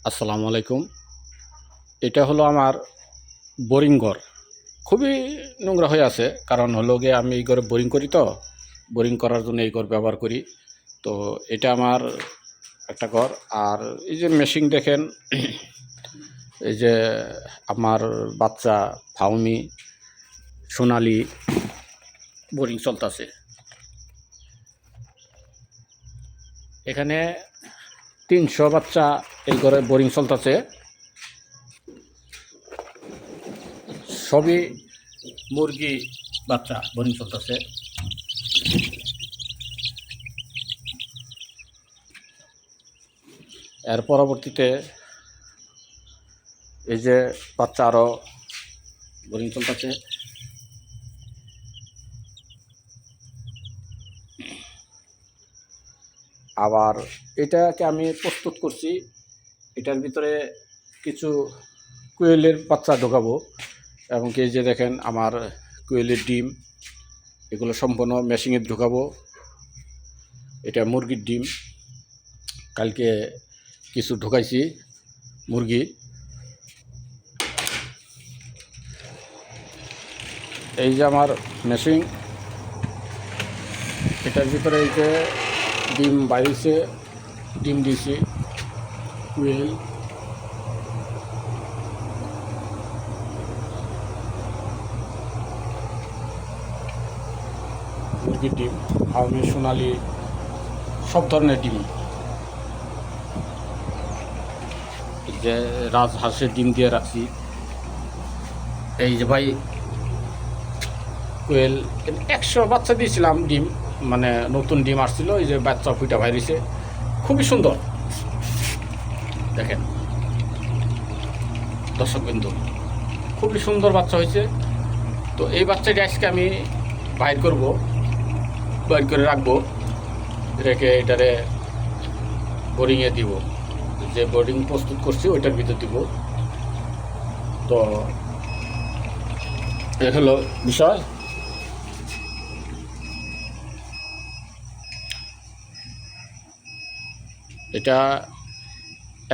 আসসালামু আলাইকুম। এটা হলো আমার বোরিং ঘর। খুবই নোংরা হয়ে আছে, কারণ হলো গিয়ে আমি এই ঘরে বোরিং করি, তো বোরিং করার জন্য এই ঘর ব্যবহার করি। তো এটা আমার একটা ঘর। আর এই যে মেশিন দেখেন, এই যে আমার বাচ্চা ফাউমি সোনালি বোরিং চলতেছে। এখানে 300 বাচ্চা এই ঘরে বোরিং চলতেছে। সবই মুরগি বাচ্চা বোরিং চলতেছে। এর পরবর্তীতে এই যে বাচ্চা আরও বোরিং চলতেছে। আবার এটাকে আমি প্রস্তুত করছি, এটার ভিতরে কিছু কোয়েলের বাচ্চা ঢোকাবো, এবং এই যে দেখেন আমার কোয়েলের ডিম, এগুলো সম্পূর্ণ মেশিনে ঢোকাবো। এটা মুরগির ডিম, কালকে কিছু ঢোকাইছি মুরগি। এই যে আমার মেশিন, এটার ভিতরে এই যে ডিম বাইরেছে, ডিম দিয়েছি কোয়েল। মুরগির ডিম, ফার্মি সোনালি, সব ধরনের ডিম। এই যে রাজহাঁসের ডিম দিয়ে রাখছি। এই যে ভাই কোয়েল 100 বাচ্চা দিয়েছিলাম ডিম, মানে নতুন ডিম আসছিল। এই যে বাচ্চা ফুটা বাইরেছে, খুবই সুন্দর দেখেন দর্শকবিন্দু, খুবই সুন্দর বাচ্চা হয়েছে। তো এই বাচ্চাটি আজকে আমি বাইর করব, বাইর করে রাখবো, রেখে এটারে বোরিংয়ে দিব। যে বোরিং প্রস্তুত করছি ওইটার ভিতর দিব। তো এ হলো বিষয়। এটা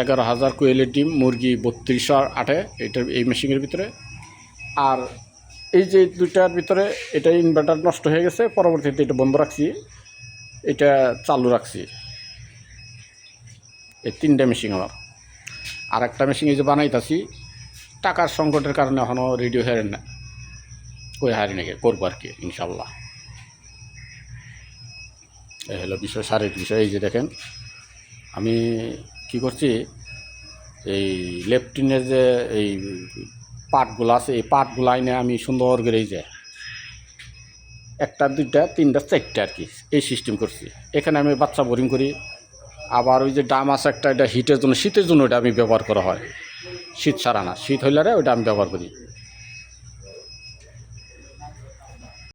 11,000 কোয়েলের ডিম, মুরগি 3208, এটার এই মেশিনের ভিতরে। আর এই যে দুইটার ভিতরে, এটা ইনভার্টার নষ্ট হয়ে গেছে, পরবর্তীতে এটা বন্ধ রাখছি, এটা চালু রাখছি। এই 3টা মেশিন আমার। আর একটা মেশিন এই যে বানাইতেছি, টাকার সংকটের কারণে এখনও রেডি হয়ে না, কই হারি নাকি করবো আর কি ইনশাল্লাহ। এই হলো বিষয়, শারীরিক বিষয়। এই যে দেখেন আমি কি করছি, এই লেফটিনের যে এই পাটগুলো আছে, এই পাটগুলো আইনে আমি সুন্দর করে এই যে 1টা 2টা 3টা 4টা আর কি এই সিস্টেম করছি। এখানে আমি বাচ্চা বোরিং করি। আবার ওই যে ডাম আছে একটা, এটা হিটের জন্য, শীতের জন্য এটা আমি ব্যবহার করা হয়, শীত ছাড়া না, শীত হইলে ওইটা আমি ব্যবহার করি।